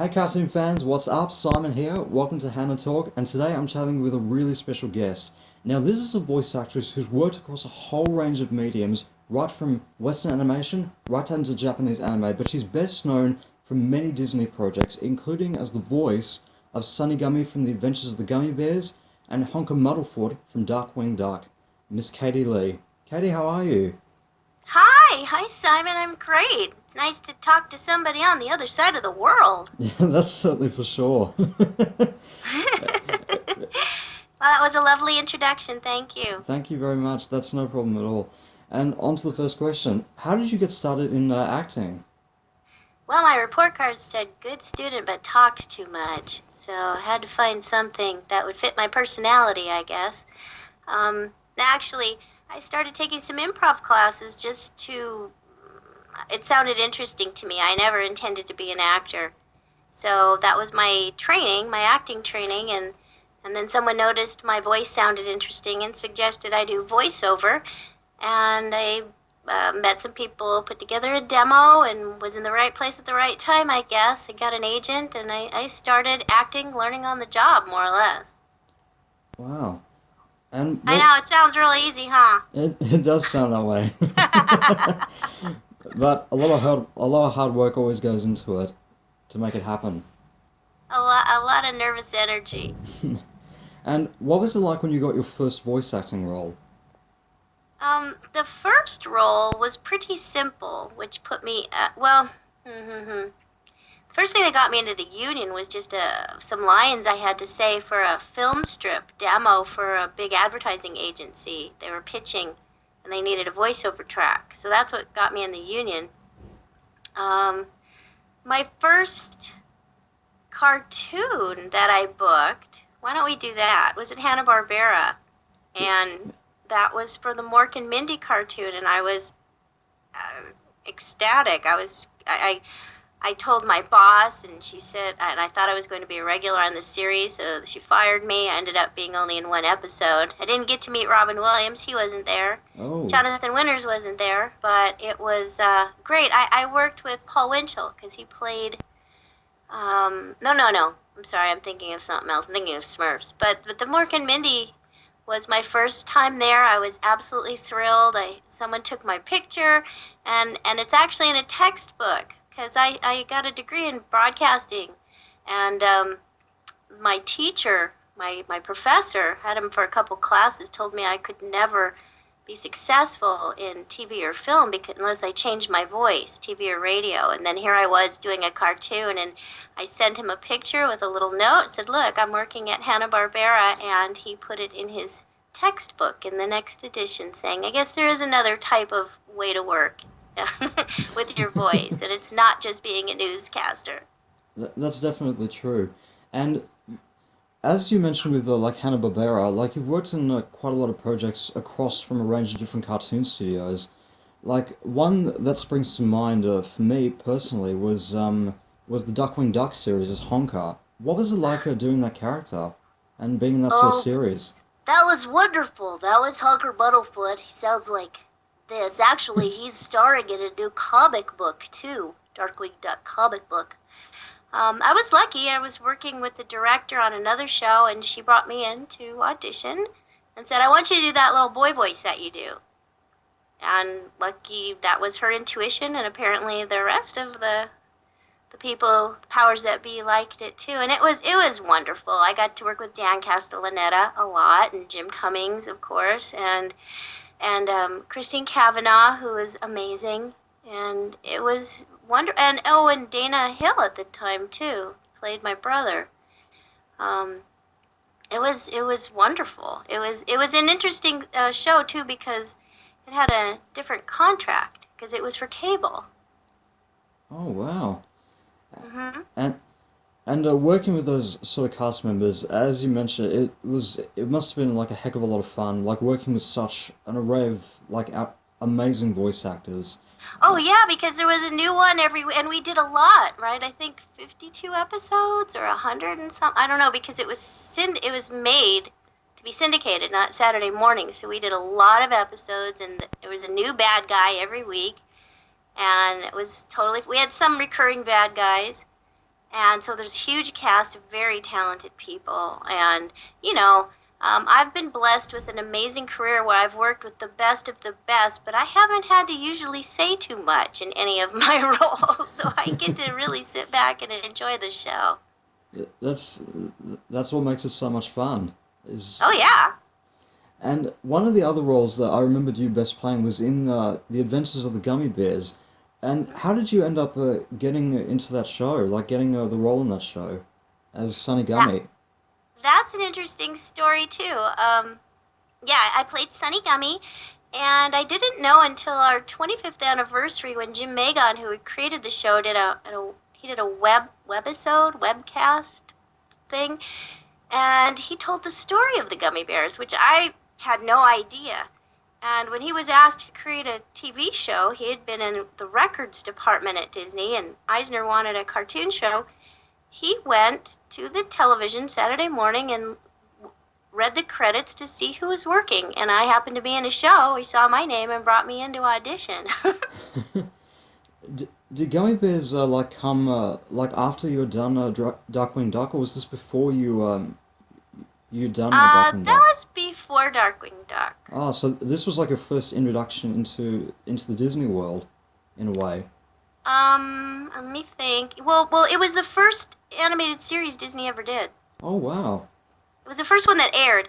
Hey cartoon fans, what's up? Simon here. Welcome to Hannah Talk, and today I'm chatting with a really special guest. Now, this is a voice actress who's worked across a whole range of mediums, right from Western animation right down to Japanese anime, but she's best known from many Disney projects, including as the voice of Sunny Gummy from The Adventures of the Gummy Bears and Honka Muddlefoot from Darkwing Duck. Miss Katie Lee. Katie, how are you? Hi, Simon. I'm great. It's nice to talk to somebody on the other side of the world. Yeah, that's certainly for sure. Well, that was a lovely introduction. Thank you. Thank you very much. That's no problem at all. And on to the first question. How did you get started in acting? Well, my report card said good student but talks too much, so I had to find something that would fit my personality, I guess. Actually, I started taking some improv classes just to. It sounded interesting to me. I never intended to be an actor. So that was my training, my acting training, and then someone noticed my voice sounded interesting and suggested I do voiceover. And I met some people, put together a demo, and was in the right place at the right time, I guess. I got an agent, and I started acting, learning on the job, more or less. Wow. And I what? know, it sounds really easy, huh? It does sound that way. But a lot of hard work always goes into it to make it happen. A lot of nervous energy. And what was it like when you got your first voice acting role? The first role was pretty simple, which put me at, well, first thing that got me into the union was just some lines I had to say for a film strip demo for a big advertising agency. They were pitching, and they needed a voiceover track. So that's what got me in the union. Um, my first cartoon that I booked, why don't we do that? Was it Hanna-Barbera? And that was for the Mork and Mindy cartoon, and I was ecstatic. I told my boss, and she said, and I thought I was going to be a regular on the series, so she fired me. I ended up being only in one episode. I didn't get to meet Robin Williams. He wasn't there. Oh, Jonathan Winters wasn't there, but it was great. I worked with Paul Winchell because he played. No. I'm sorry. I'm thinking of something else. I'm thinking of Smurfs. But the Mork and Mindy was my first time there. I was absolutely thrilled. Someone took my picture, and it's actually in a textbook because I got a degree in broadcasting, and my teacher, my professor, had him for a couple classes, told me I could never be successful in TV or film because unless I changed my voice, TV or radio. And then here I was doing a cartoon, and I sent him a picture with a little note, said, "Look, I'm working at Hanna-Barbera," and he put it in his textbook in the next edition, saying, "I guess there is another type of way to work with your voice, and it's not just being a newscaster." that's definitely true. And as you mentioned with like Hanna-Barbera, like you've worked in quite a lot of projects across from a range of different cartoon studios. Like one that springs to mind for me personally was the Duckwing Duck series as Honka. What was it like doing that character and being in that sort of Oh, series? that was wonderful. That was Hunker Buttlefoot. He sounds like this. Actually, he's starring in a new comic book, too. Darkwing Duck comic book. I was lucky. I was working with the director on another show, and she brought me in to audition and said, "I want you to do that little boy voice that you do." And lucky that was her intuition, and apparently the rest of the people, the powers that be, liked it too. And it was wonderful. I got to work with Dan Castellaneta a lot, and Jim Cummings, of course, and Christine Cavanaugh, who was amazing, and it was and Dana Hill at the time too played my brother. Um, it was wonderful. It was an interesting show too because it had a different contract because it was for cable. Oh wow! Hmm. And working with those sort of cast members, as you mentioned, it must have been like a heck of a lot of fun. Like working with such an array of like amazing voice actors. Oh yeah, because there was a new one and we did a lot, right? I think 52 episodes or 100 and some. I don't know because it was made to be syndicated, not Saturday morning. So we did a lot of episodes, and there was a new bad guy every week, and it was totally. We had some recurring bad guys, And so there's a huge cast of very talented people. And, I've been blessed with an amazing career where I've worked with the best of the best, but I haven't had to usually say too much in any of my roles. So I get to really sit back and enjoy the show. That's that's what makes it so much fun. Is Oh, yeah. And one of the other roles that I remembered you best playing was in the Adventures of the Gummy Bears. And how did you end up getting into that show? Like getting the role in that show as Sonny That, Gummy? that's an interesting story, too. Yeah, I played Sunny Gummy, and I didn't know until our 25th anniversary when Jim Magon, who had created the show, he did a webcast thing, and he told the story of the Gummy Bears, which I had no idea. And when he was asked to create a TV show, he had been in the records department at Disney, and Eisner wanted a cartoon show. He went to the television Saturday morning and read the credits to see who was working. And I happened to be in a show. He saw my name and brought me into audition. Did Gummy Bears like come like after you had done Darkwing Duck, or was this before you'd done Darkwing That Duck? was before Darkwing Duck. Oh, so this was like a first introduction into the Disney world, in a way. Let me think. Well, it was the first animated series Disney ever did. Oh wow. It was the first one that aired.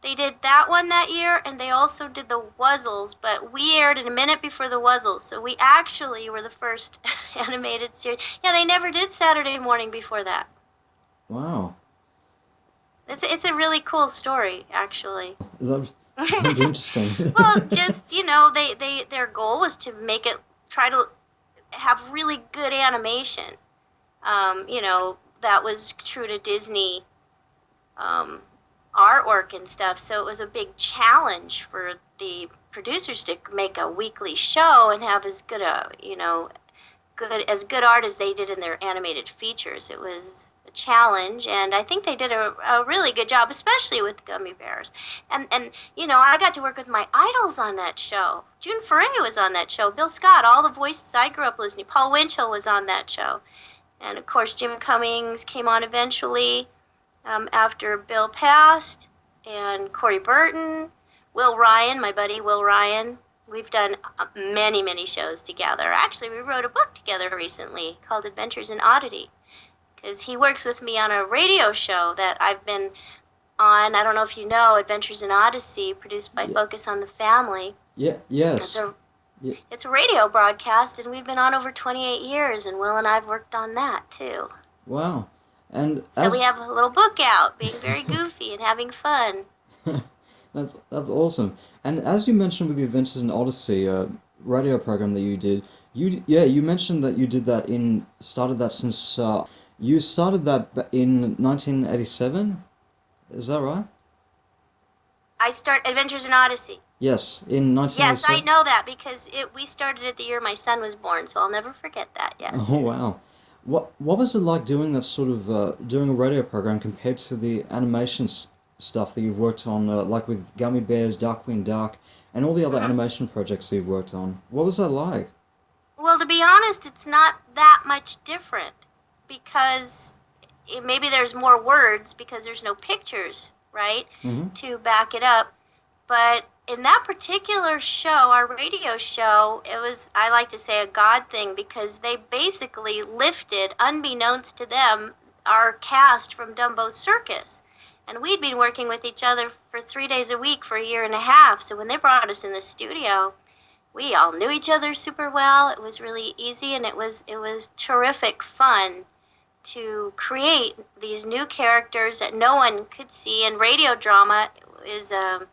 They did that one that year, and they also did the Wuzzles, but we aired it a minute before the Wuzzles, so we actually were the first animated series. Yeah, they never did Saturday morning before that. Wow. It's a really cool story, actually. That'd be interesting. Well, just, their goal was to try to have really good animation. That was true to Disney artwork and stuff. So it was a big challenge for the producers to make a weekly show and have as good good art as they did in their animated features. It was a challenge, and I think they did a really good job, especially with Gummy Bears. And I got to work with my idols on that show. June Foray was on that show. Bill Scott, all the voices I grew up listening. Paul Winchell was on that show. And of course, Jim Cummings came on eventually after Bill passed, and Corey Burton, Will Ryan, my buddy Will Ryan. We've done many, many shows together. Actually, we wrote a book together recently called Adventures in Oddity, because he works with me on a radio show that I've been on. I don't know if you know, Adventures in Odyssey, produced by Yeah. Focus on the Family. Yeah. It's Yes. a, Yeah. it's a radio broadcast, and we've been on over 28 years, and Will and I have worked on that, too. Wow. And So as we have a little book out, being very goofy and having fun. that's awesome. And as you mentioned with the Adventures in Odyssey radio program that you did, you mentioned that you did that started that since you started that in 1987. Is that right? I start Adventures in Odyssey. Yes, in Yes, 1987. I know that because we started it the year my son was born, so I'll never forget that. Yes. Oh wow. What was it like doing that sort of doing a radio program compared to the stuff that you've worked on, like with Gummy Bears, Darkwing Duck, and all the other Mhm. animation projects that you've worked on? What was that like? Well, to be honest, it's not that much different because maybe there's more words because there's no pictures, right, Hmm. to back it up. But in that particular show, our radio show, it was, I like to say, a God thing because they basically lifted, unbeknownst to them, our cast from Dumbo's Circus. And we'd been working with each other for 3 days a week for a year and a half. So when they brought us in the studio, we all knew each other super well. It was really easy, and it was terrific fun to create these new characters that no one could see. And radio drama was a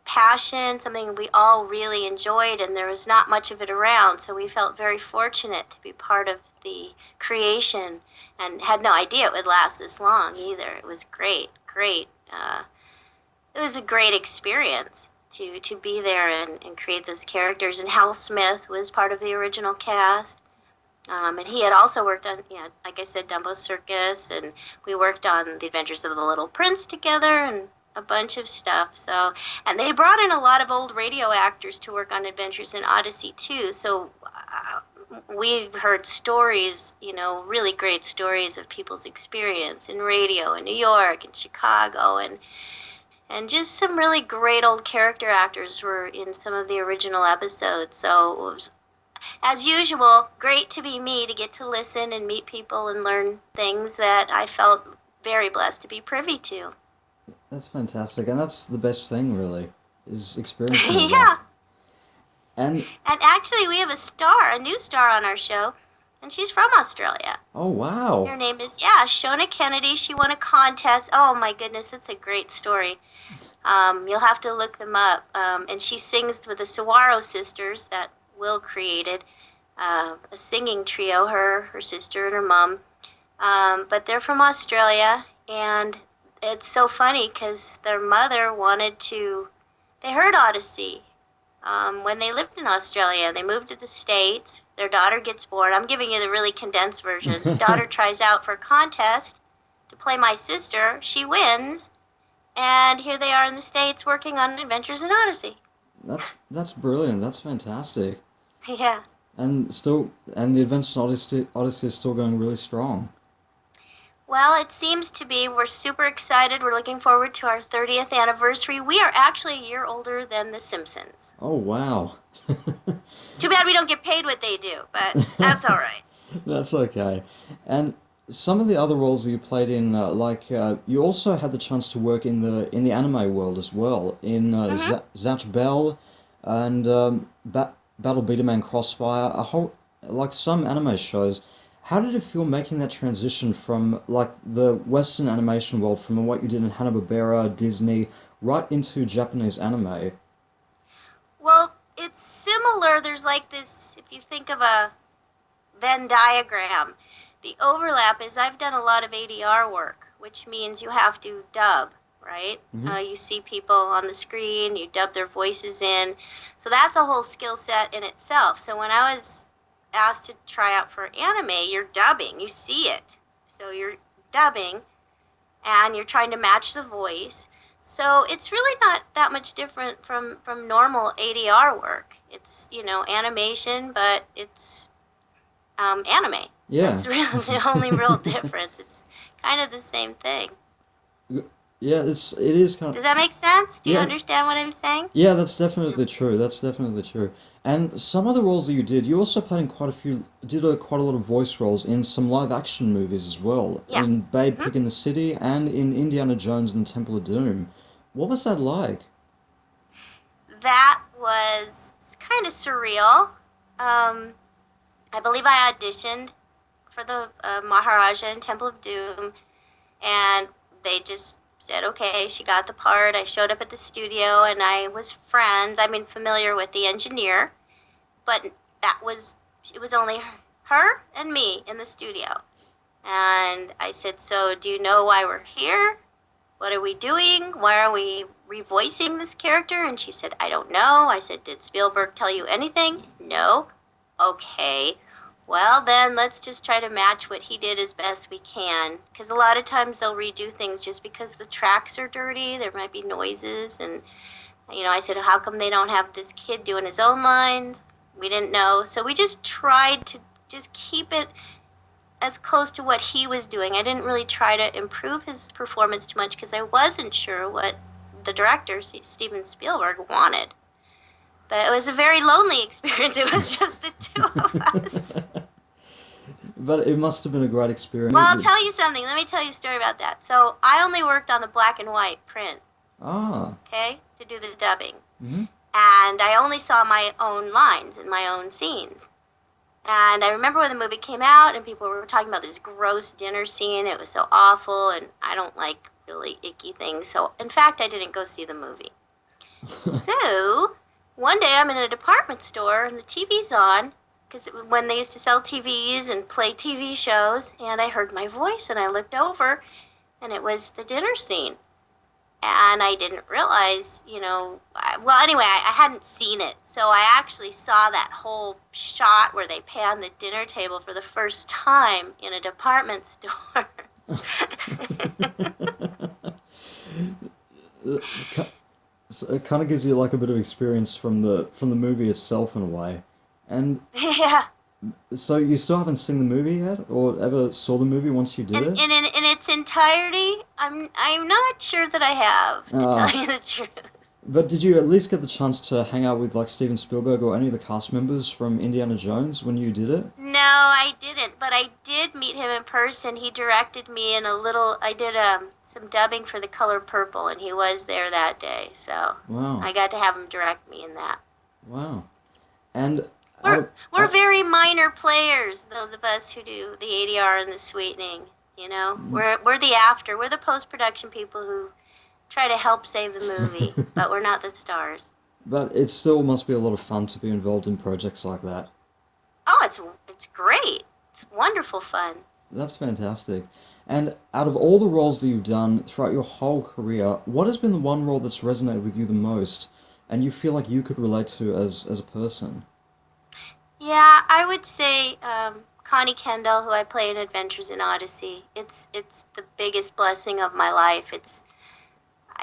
passion, something we all really enjoyed, and there was not much of it around. So we felt very fortunate to be part of the creation, and had no idea it would last this long either. It was great. It was a great experience to be there and create those characters. And Hal Smith was part of the original cast. And he had also worked on, like I said, Dumbo Circus, and we worked on The Adventures of the Little Prince together and a bunch of stuff. So, and they brought in a lot of old radio actors to work on Adventures in Odyssey too. So we heard stories, really great stories of people's experience in radio in New York and Chicago, and just some really great old character actors were in some of the original episodes. So it was, as usual, great to be me, to get to listen and meet people and learn things that I felt very blessed to be privy to. That's fantastic, and that's the best thing, really, is experiencing all Yeah. that. And And actually, we have a new star on our show, and she's from Australia. oh wow, Her name is, yeah, Shona Kennedy. She won a contest. Oh my goodness, that's a great story. You'll have to look them up. And she sings with the Saguaro sisters that Will created, a singing trio, her sister, and her mom. But they're from Australia, and it's so funny because their mother they heard Odyssey when they lived in Australia. They moved to the States. Their daughter gets born. I'm giving you the really condensed version. The daughter tries out for a contest to play my sister. She wins. And here they are in the States working on Adventures in Odyssey. that's brilliant. That's fantastic. Yeah. And the Adventures in Odyssey is still going really strong. Well, it seems to be. We're super excited. We're looking forward to our 30th anniversary. We are actually a year older than The Simpsons. Oh wow. Too bad we don't get paid what they do, but that's all right. That's okay. And some of the other roles that you played in, you also had the chance to work in the anime world as well, in Zatch Bell and Battle Beaterman Crossfire, a whole like some anime shows. How did it feel making that transition from like the Western animation world, from what you did in Hanna-Barbera, Disney, right into Japanese anime? Well, it's similar. There's like this, if you think of a Venn diagram, the overlap is I've done a lot of ADR work, which means you have to dub, right? You see people on the screen, you dub their voices in. So that's a whole skill set in itself. So when I was asked to try out for anime, you're dubbing, you see it. So you're dubbing and you're trying to match the voice. So it's really not that much different from normal ADR work. It's, animation, but it's anime. Yeah. That's really the only real difference. It's kind of the same thing. Yeah, it is kind of. Does that make sense? Do you Yeah. understand what I'm saying? Yeah, that's definitely true. That's definitely true. And some of the roles that you did, you also played in quite a lot of voice roles in some live action movies as well. Yeah. In Babe Pig in the City and in Indiana Jones and the Temple of Doom. What was that like? That was kind of surreal. I believe I auditioned for the Maharaja in Temple of Doom, and they just said, okay, she got the part. I showed up at the studio, and I was familiar with the engineer, but it was only her and me in the studio. And I said, so do you know why we're here? What are we doing? Why are we revoicing this character? And she said, I don't know. I said, did Spielberg tell you anything? No. Okay. Well, then let's just try to match what he did as best we can. Because a lot of times they'll redo things just because the tracks are dirty. There might be noises. And, I said, how come they don't have this kid doing his own lines? We didn't know. So we just tried to just keep it as close to what he was doing. I didn't really try to improve his performance too much because I wasn't sure what the director, Steven Spielberg, wanted. But it was a very lonely experience. It was just the two of us. But it must have been a great experience. Well, I'll tell you something. Let me tell you a story about that. So I only worked on the black and white print, Ah. okay, to do the dubbing. Mm-hmm. And I only saw my own lines and my own scenes. And I remember when the movie came out and people were talking about this gross dinner scene. It was so awful, and I don't like really icky things. So, in fact, I didn't go see the movie. So, one day I'm in a department store and the TV's on, because when they used to sell TVs and play TV shows, and I heard my voice and I looked over and it was the dinner scene. And I didn't realize, I hadn't seen it. So I actually saw that whole shot where they pan the dinner table for the first time in a department store. So it kind of gives you like a bit of experience from the movie itself in a way. And Yeah. So you still haven't seen the movie yet, or ever saw the movie once you did And it? in its entirety, I'm not sure that I have, to tell Ah, you the truth. but did you at least get the chance to hang out with like Steven Spielberg or any of the cast members from Indiana Jones when you did it? No, I didn't, but I did meet him in person. He directed me in a little. I did some dubbing for The Color Purple, and he was there that day, so Wow, I got to have him direct me in that. wow. And We're out, we're very minor players, those of us who do the ADR and the sweetening. You know, we're the after. We're the post production people who try to help save the movie, but we're not the stars. but it still must be a lot of fun to be involved in projects like that. Oh, it's great. It's wonderful fun. That's fantastic. And out of all the roles that you've done throughout your whole career, what has been the one role that's resonated with you the most and you feel like you could relate to as a person? Yeah, I would say Connie Kendall, who I play in Adventures in Odyssey. It's the biggest blessing of my life. It's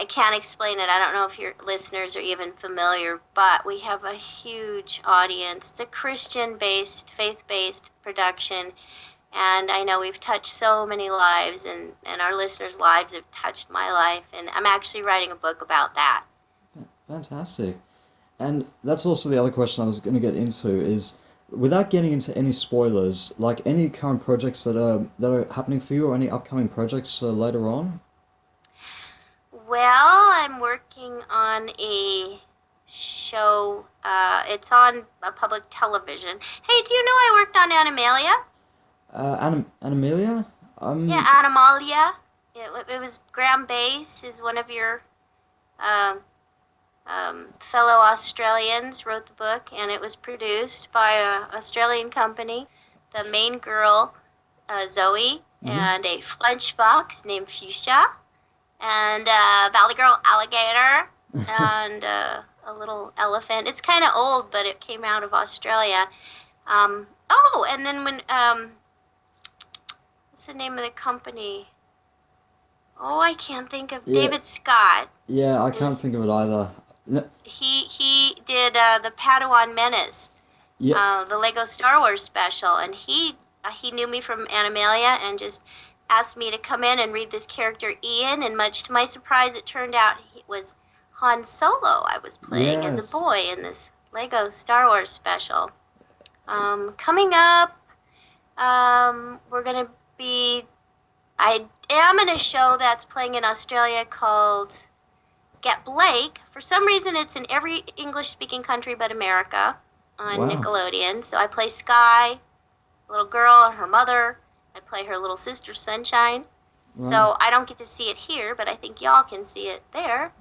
I can't explain it. I don't know if your listeners are even familiar, but we have a huge audience. It's a Christian-based, faith-based production, and I know we've touched so many lives, and our listeners' lives have touched my life, and I'm actually writing a book about that. Fantastic. And that's also the other question I was going to get into is without getting into any spoilers, like any current projects that are happening for you or any upcoming projects later on? Well, I'm working on a show. It's on public television. Hey, do you know I worked on Animalia? Animelia? Yeah, Animalia. It was Graham Bass is one of your um, fellow Australians wrote the book, and it was produced by an Australian company. The main girl, Zoe, Mhm. and a French fox named Fuchsia, and Valley Girl Alligator, and a little elephant. It's kind of old, but it came out of Australia. Oh, and then when what's the name of the company? Oh, I can't think of. Yeah, David Scott yeah, I can't is think of it either. he did the Padawan Menace, Yeah, the Lego Star Wars special, and he knew me from Animalia and just asked me to come in and read this character Ian, and much to my surprise, it turned out he was Han Solo I was playing as a yes. boy in this Lego Star Wars special. Coming up, we're gonna be. I am in a show that's playing in Australia called Get Blake. For some reason, it's in every English-speaking country but America on Wow. Nickelodeon. So I play Sky, a little girl, and her mother. I play her little sister, Sunshine. Wow. So I don't get to see it here, but I think y'all can see it there.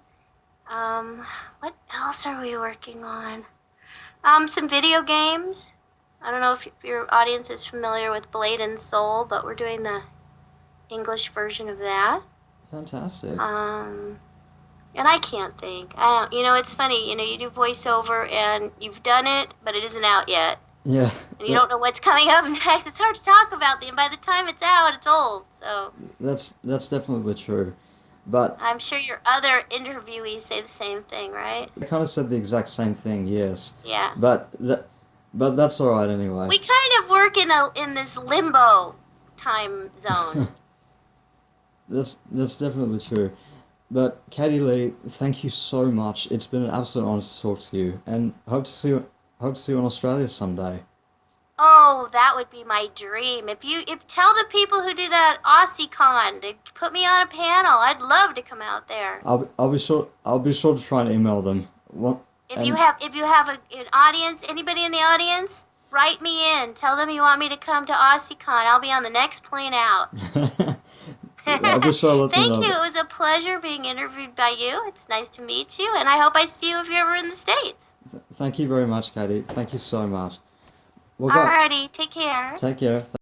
Um, what else are we working on? Some video games. I don't know if your audience is familiar with Blade and Soul, but we're doing the English version of that. Fantastic. Um, and I can't think. I don't. You know, it's funny. You know, you do voiceover and you've done it, but it isn't out yet, Yeah, and you don't know what's coming up next. It's hard to talk about them. By the time it's out, it's old. So that's definitely true. But I'm sure your other interviewees say the same thing, right? I kind of said the exact same thing, yes. Yeah. But but that's all right anyway. We kind of work in this limbo time zone. That's definitely true. But Katie Lee, thank you so much. It's been an absolute honor to talk to you, and hope to see you in Australia someday. Oh, that would be my dream. If tell the people who do that AussieCon to put me on a panel. I'd love to come out there. I'll be sure to try and email them. What and If you have an audience, anybody in the audience, write me in. Tell them you want me to come to AussieCon. I'll be on the next plane out. I'll be sure to let them Thank know. you. It was a pleasure being interviewed by you. It's nice to meet you, and I hope I see you if you're ever in the States. Thank you very much, Katie. Thank you so much. Well, guys, Alrighty, take care. take care.